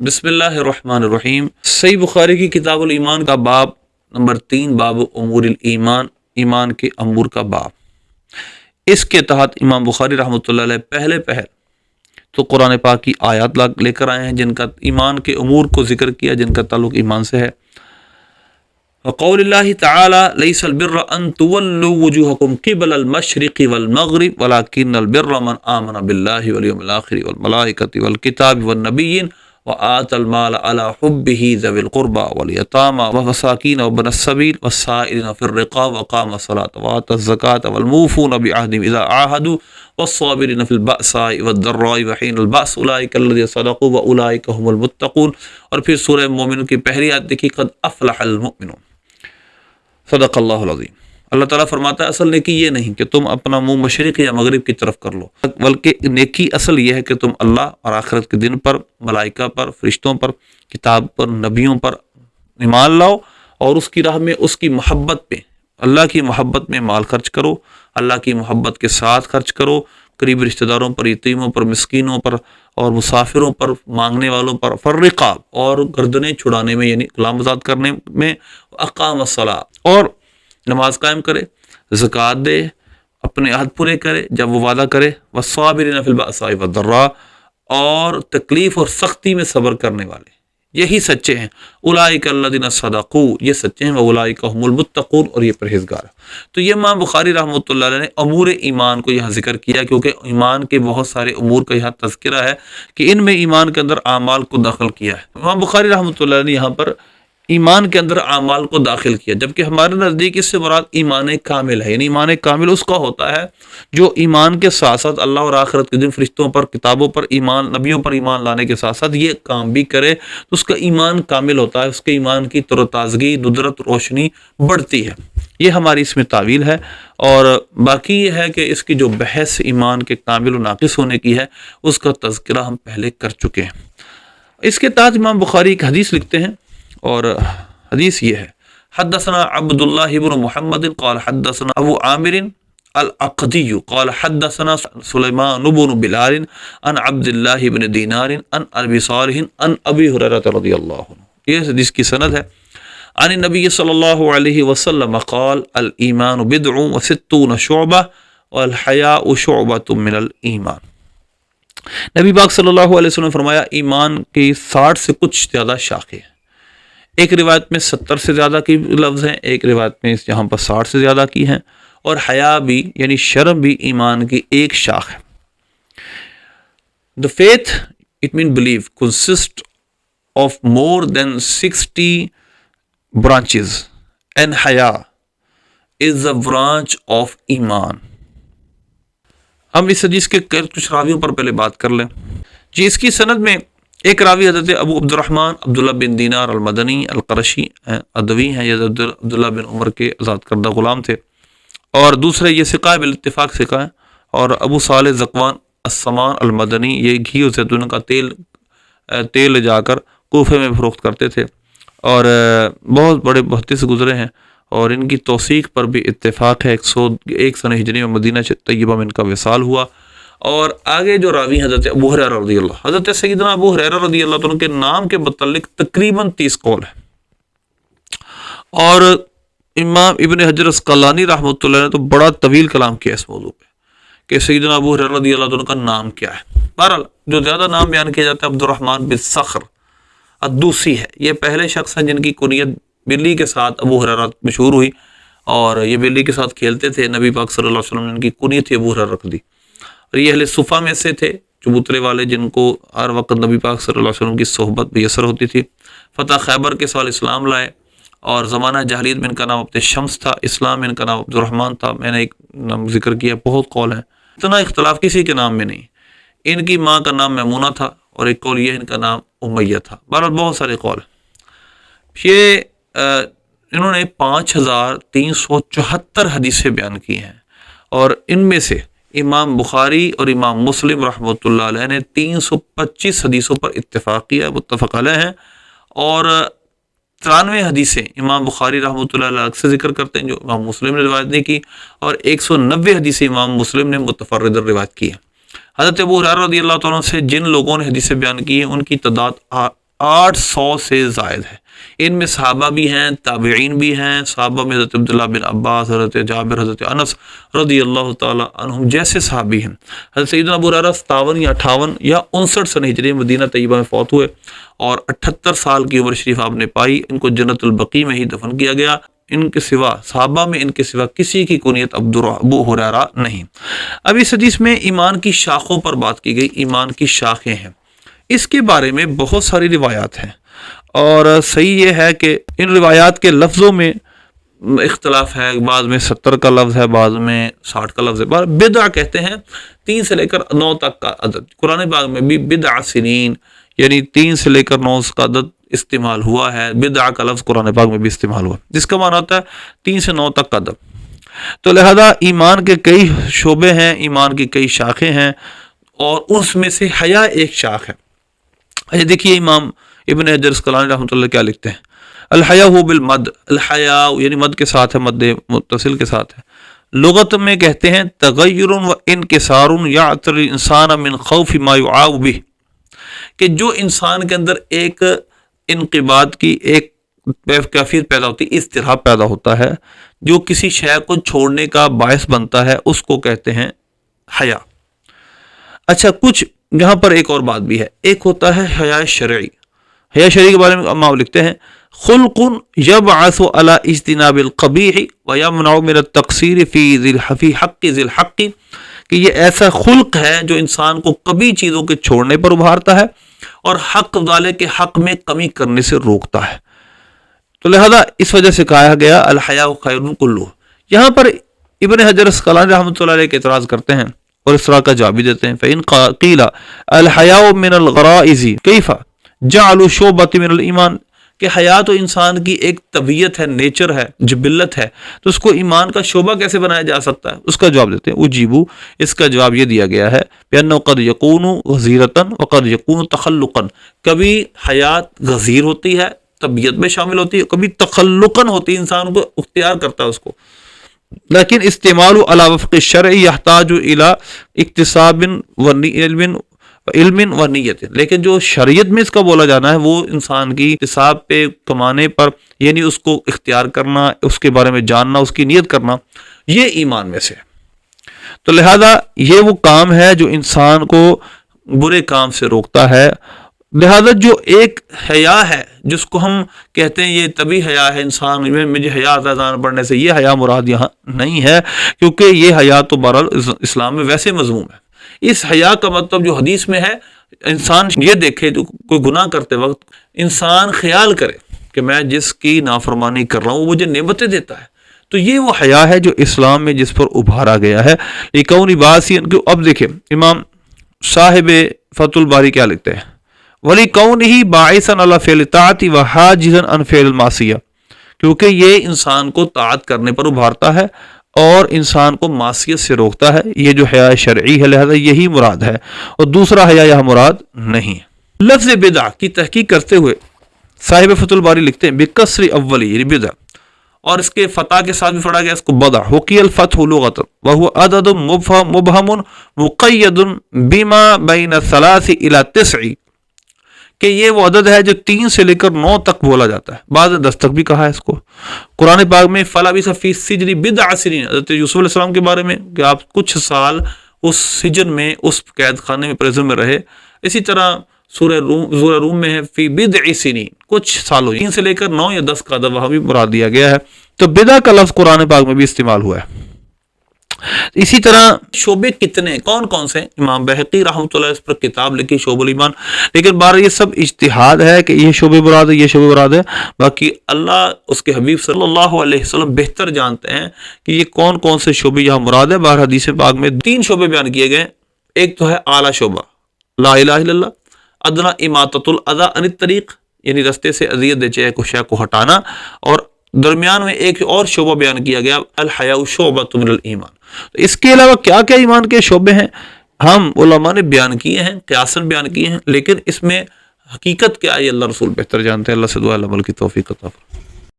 بسم اللہ الرحمن الرحیم۔ صحیح بخاری کی کتاب الایمان کا باب نمبر 3، باب امور الایمان، ایمان کے امور کا باب۔ اس کے تحت امام بخاری رحمۃ اللہ علیہ پہلے تو قرآن پاک کی آیات لے کر آئے ہیں جن کا ایمان کے امور کو ذکر کیا، جن کا تعلق ایمان سے ہے۔ وقول اللہ تعالی لیس البر ان تولوا وجوہکم قبل المشرق والمغرب ولکن البر من آمن باللہ والیوم الآخر والملائکۃ والکتاب والنبیین وآت المال على حبه ذوی القربى والیتامى والمساکین وابن السبیل والسائلین فی الرقاب وقام الصلاۃ وآت الزکاۃ والموفون بعہدہم اذا عاہدوا والصابرین فی البأساء والضراء وحین البأس اولئک الذین صدقوا واولئک هم المتقون۔ اور پھر سورہ مومنون کی پہلی آیت دیکھی، قد افلح المؤمنون۔ صدق اللہ العظیم۔ اللہ تعالیٰ فرماتا ہے اصل نیکی یہ نہیں کہ تم اپنا منہ مشرق یا مغرب کی طرف کر لو، بلکہ نیکی اصل یہ ہے کہ تم اللہ اور آخرت کے دن پر، ملائکہ پر، فرشتوں پر، کتاب پر، نبیوں پر ایمان لاؤ اور اس کی راہ میں، اس کی محبت پہ، اللہ کی محبت میں مال خرچ کرو، اللہ کی محبت کے ساتھ خرچ کرو، قریبی رشتہ داروں پر، یتیموں پر، مسکینوں پر اور مسافروں پر، مانگنے والوں پر، فرقاب اور گردنیں چھڑانے میں یعنی غلام آزاد کرنے میں، اقام الصلاۃ اور نماز قائم کرے، زکوٰۃ دے، اپنے عہد پورے کرے جب وہ وعدہ کرے، والصابرین فی البأساء والضراء اور تکلیف اور سختی میں صبر کرنے والے، یہی سچے ہیں۔ اولئک الذین صدقوا، یہ سچے ہیں، واولئک هم المتقون، اور یہ پرہیزگار ہیں۔ تو یہ امام بخاری رحمۃ اللہ علیہ نے امور ایمان کو یہاں ذکر کیا، کیونکہ ایمان کے بہت سارے امور کا یہاں تذکرہ ہے کہ ان میں ایمان کے اندر اعمال کو داخل کیا ہے۔ امام بخاری رحمۃ اللہ علیہ نے یہاں پر ایمان کے اندر اعمال کو داخل کیا، جبکہ ہمارے نزدیک اس سے مراد ایمان کامل ہے، یعنی ایمان کامل اس کا ہوتا ہے جو ایمان کے ساتھ ساتھ اللہ اور آخرت کے دن، فرشتوں پر، کتابوں پر ایمان، نبیوں پر ایمان لانے کے ساتھ ساتھ یہ کام بھی کرے تو اس کا ایمان کامل ہوتا ہے، اس کے ایمان کی تر و تازگی، ندرت، روشنی بڑھتی ہے۔ یہ ہماری اس میں تعویل ہے، اور باقی یہ ہے کہ اس کی جو بحث ایمان کے کامل و ناقص ہونے کی ہے اس کا تذکرہ ہم پہلے کر چکے ہیں۔ اس کے تحت امام بخاری ایک حدیث لکھتے ہیں، اور حدیث یہ ہے، حدثنا عبد اللہ بن محمد قال حدثنا ابو عامر العقدی قال حدثنا سلیمان بن بلال عن عبد اللہ بن دینار عن ابی صالح عن ابی ہریرہ رضی اللہ عنہ۔ یہ حدیث کی سند ہے۔ عن النبی صلی اللہ علیہ وسلم قال الایمان بضع وستون شعبہ والحیاء شعبۃ من الایمان۔ نبی پاک صلی اللہ علیہ وسلم فرمایا ایمان کی 60 سے کچھ زیادہ شاخیں ہیں۔ ایک روایت میں 70 سے زیادہ کی لفظ ہیں، ایک روایت میں یہاں پر 60 سے زیادہ کی ہیں، اور حیا بھی یعنی شرم بھی ایمان کی ایک شاخ ہے۔ The faith, it means belief, consists of more than 60 branches and حیا is a branch of ایمان۔ ہم اس حدیث کے کچھ راویوں پر پہلے بات کر لیں۔ جی، اس کی سند میں ایک راوی حضرت ابو عبد الرحمن عبداللہ بن دینار المدنی القرشی ادوی ہیں، یہ عبداللہ بن عمر کے آزاد کردہ غلام تھے، اور دوسرے یہ ثقہ ہے، بالاتفاق ثقہ ہے، اور ابو صالح ذکوان السمان المدنی یہ گھی اور زیتون کا تیل لے جا کر کوفے میں فروخت کرتے تھے، اور بہت بڑے محدث سے گزرے ہیں، اور ان کی توثیق پر بھی اتفاق ہے۔ 101 سنہ ہجری میں مدینہ طیبہ میں ان کا وصال ہوا۔ اور آگے جو راوی حضرت ابو ہریرہ رضی اللہ، حضرت سیدنا ابو ہریرہ رضی اللہ عنہ کے نام کے متعلق تقریباً 30 قول ہے، اور امام ابن حجر عسقلانی رحمۃ اللہ نے تو بڑا طویل کلام کیا اس موضوع پہ کہ سیدنا ابو ہریرہ رضی اللہ عنہ کا نام کیا ہے۔ بہرحال جو زیادہ نام بیان کیا جاتا ہے عبد الرحمن بن صخر الدوسی ہے۔ یہ پہلے شخص ہیں جن کی کنیت بلی کے ساتھ ابو ہریرہ مشہور ہوئی، اور یہ بلی کے ساتھ کھیلتے تھے۔ نبی پاک صلی اللہ علیہ وسلم نے ان کی کنیت ابو ہریرہ رکھ دی، اور یہ اہل صفہ میں سے تھے، چبوترے والے، جن کو ہر وقت نبی پاک صلی اللہ علیہ وسلم کی صحبت میسر ہوتی تھی۔ فتح خیبر کے سال اسلام لائے، اور زمانہ جاہلیت میں ان کا نام عبد شمس تھا، اسلام میں ان کا نام عبد الرحمن تھا۔ میں نے ایک نام ذکر کیا، بہت قول ہیں، اتنا اختلاف کسی کے نام میں نہیں۔ ان کی ماں کا نام میمونہ تھا، اور ایک قول یہ ان کا نام امیہ تھا۔ بہرحال بہت سارے قول ہیں۔ یہ انہوں نے 5374 حدیثیں بیان کی ہیں، اور ان میں سے امام بخاری اور امام مسلم رحمۃ اللہ علیہ نے 325 حدیثوں پر اتفاق کیا، متفق علیہ ہیں، اور 93 حدیثیں امام بخاری رحمۃ اللہ علیہ سے ذکر کرتے ہیں جو امام مسلم نے روایت نہیں کی، اور 190 حدیثیں امام مسلم نے متفرد روایت کی ہیں۔ حضرت ابو ہریرہ رضی اللہ عنہ سے جن لوگوں نے حدیثیں بیان کی ہیں ان کی تعداد 800 سے زائد ہے۔ ان میں صحابہ بھی ہیں، تابعین بھی ہیں۔ صحابہ میں حضرت عبداللہ بن عباس، حضرت جابر، حضرت انس رضی اللہ تعالی عنہم جیسے صحابی ہیں۔ حضرت سیدنا ابو ہریرہ 57 یا 58 یا 59 سن ہجری مدینہ طیبہ میں فوت ہوئے اور 78 سال کی عمر شریف آپ نے پائی۔ ان کو جنت البقیع میں ہی دفن کیا گیا۔ ان کے سوا صحابہ میں ان کے سوا کسی کی کنیت ابو ہریرہ نہیں۔ اب اس حدیث میں ایمان کی شاخوں پر بات کی گئی، ایمان کی شاخیں ہیں۔ اس کے بارے میں بہت ساری روایات ہیں اور صحیح یہ ہے کہ ان روایات کے لفظوں میں اختلاف ہے، بعض میں 70 کا لفظ ہے، بعض میں 60 کا لفظ ہے۔ بدع کہتے ہیں 3 سے لے کر 9 تک کا عدد۔ قرآن پاک میں بھی بدع سنین یعنی 3 سے لے کر 9 کا عدد استعمال ہوا ہے۔ بدع کا لفظ قرآن پاک میں بھی استعمال ہوا، جس کا معنی ہوتا ہے 3 سے 9 تک کا عدد۔ تو لہذا ایمان کے کئی شعبے ہیں، ایمان کی کئی شاخیں ہیں اور اس میں سے حیا ایک شاخ ہے۔ دیکھیے امام ابن حجر اسقلانی رحمۃ اللہ کیا لکھتے ہیں، الحیا بالمد، الحیا یعنی مد کے ساتھ ہے، مد متصل کے ساتھ ہے۔ لغت میں کہتے ہیں تغیر و انکسار یعتر الانسان من خوف ما یعاو به، کہ جو انسان کے اندر ایک انقباض کی ایک کیفیت پیدا ہوتی ہے، اضطراب پیدا ہوتا ہے، جو کسی شے کو چھوڑنے کا باعث بنتا ہے، اس کو کہتے ہیں حیا۔ اچھا، کچھ یہاں پر ایک اور بات بھی ہے، ایک ہوتا ہے حیا شرعی۔ حیا شرعی کے بارے میں امام لکھتے ہیں خلق یبعث علی اجتناب القبیح ویمنع من التقصیر فی حق ذی الحق، کہ یہ ایسا خلق ہے جو انسان کو قبیح چیزوں کے چھوڑنے پر ابھارتا ہے اور حق والے کے حق میں کمی کرنے سے روکتا ہے۔ تو لہذا اس وجہ سے کہا گیا الحیاء خیر کلہ۔ یہاں پر ابن حجر اسقلانی رحمۃ اللہ علیہ کے اعتراض کرتے ہیں اور اس طرح کا جواب بھی دیتے ہیں، فإن قیل الحیاء من الغرائز کیف جعلوا شعبۃ من الایمان، کہ حیا تو انسان کی ایک طبیعت ہے، نیچر ہے، جبلت ہے، تو اس کو ایمان کا شعبہ کیسے بنایا جا سکتا ہے؟ اس کا جواب دیتے ہیں اجیبو، اس کا جواب یہ دیا گیا ہے بأنہ قد یکون غزیرۃ وقد یکون تخلقا، کبھی حیات غزیر ہوتی ہے، طبیعت میں شامل ہوتی ہے، کبھی تخلقاً ہوتی ہے، انسان کو اختیار کرتا ہے اس کو، لیکن استعمال علی وفق الشرع یحتاج الی اکتساب علم و نیت، لیکن جو شریعت میں اس کا بولا جانا ہے وہ انسان کی اکتساب پہ کمانے پر، یعنی اس کو اختیار کرنا، اس کے بارے میں جاننا، اس کی نیت کرنا، یہ ایمان میں سے ہے۔ تو لہذا یہ وہ کام ہے جو انسان کو برے کام سے روکتا ہے۔ لہذا جو ایک حیا ہے جس کو ہم کہتے ہیں یہ طبی حیا ہے، انسان میں مجھے حیا اذان پڑھنے سے، یہ حیا مراد یہاں نہیں ہے، کیونکہ یہ حیا تو بہرحال اسلام میں ویسے مذموم ہے۔ اس حیا کا مطلب جو حدیث میں ہے، انسان یہ دیکھے تو کوئی گناہ کرتے وقت انسان خیال کرے کہ میں جس کی نافرمانی کر رہا ہوں وہ مجھے نعمتیں دیتا ہے، تو یہ وہ حیا ہے جو اسلام میں جس پر ابھارا گیا ہے۔ کون باسی، اب دیکھیں امام صاحب فتح الباری کیا لکھتے ہیں، وَلِكَوْنِهِ بَاعِثًا عَلَى فِعْلِ الطَّاعَةِ وَحَاجِزًا عَنْ فِعْلِ الْمَعْصِيَةِ، کیونکہ یہ انسان کو طاعت کرنے پر ابھارتا ہے اور انسان کو معصیت سے روکتا ہے، یہ جو حیا شرعی ہے، لہذا یہی مراد ہے اور دوسرا حیا یہاں مراد نہیں ہے۔ لفظ بدع کی تحقیق کرتے ہوئے صاحب فتح الباری لکھتے ہیں بکسر اولی، یعنی بدع، اور اس کے فتح کے ساتھ بھی پڑھا گیا اس کو بدع، حقی الفتح لغۃ وهو عدد مبہم مقید بما بین 3 الی 9، کہ یہ وہ عدد ہے جو 3 سے لے کر 9 تک بولا جاتا ہے، بعض نے 10 تک بھی کہا ہے اس کو۔ قرآن پاک میں فَلَبِثَ فِي السِّجْنِ بِضْعَ سِنِينَ، حضرت یوسف علیہ السلام کے بارے میں کہ آپ کچھ سال اس سجن میں، اس قید خانے میں، پریزن میں رہے۔ اسی طرح سورہ روم میں ہے فی بضع سنین، کچھ سالوں، 3 سے لے کر 9 یا 10 کا عدد وہاں بھی مراد دیا گیا ہے۔ تو بدع کا لفظ قرآن پاک میں بھی استعمال ہوا ہے۔ اسی طرح شعبے کتنے کون کون سے، امام بہقی رحمۃ اللہ اس پر کتاب لکھی شعب الایمان، لیکن بارہ یہ سب اجتہاد ہے کہ یہ شعبے مراد ہے، یہ شعبے مراد ہے، باقی اللہ اس کے حبیب صلی اللہ علیہ وسلم بہتر جانتے ہیں کہ یہ کون کون سے شعبے یہاں مراد ہے۔ بارہ حدیث پاک میں 3 شعبے بیان کیے گئے، ایک تو ہے اعلیٰ شعبہ لا الہ الا اللہ، ادنا اماطۃ الاذی عن الطریق، یعنی رستے سے اذیت دے چاہے کوئی شے کو ہٹانا، اور درمیان میں ایک اور شعبہ بیان کیا گیا الحیاء شعبۃ من الایمان۔ اس کے علاوہ کیا کیا ایمان کے شعبے ہیں ہم علماء نے بیان کیے ہیں، قیاساً بیان کیے ہیں، لیکن اس میں حقیقت کیا ہے اللہ رسول بہتر جانتے ہیں۔ اللہ سے دعا عمل کی توفیق عطا فرمائے۔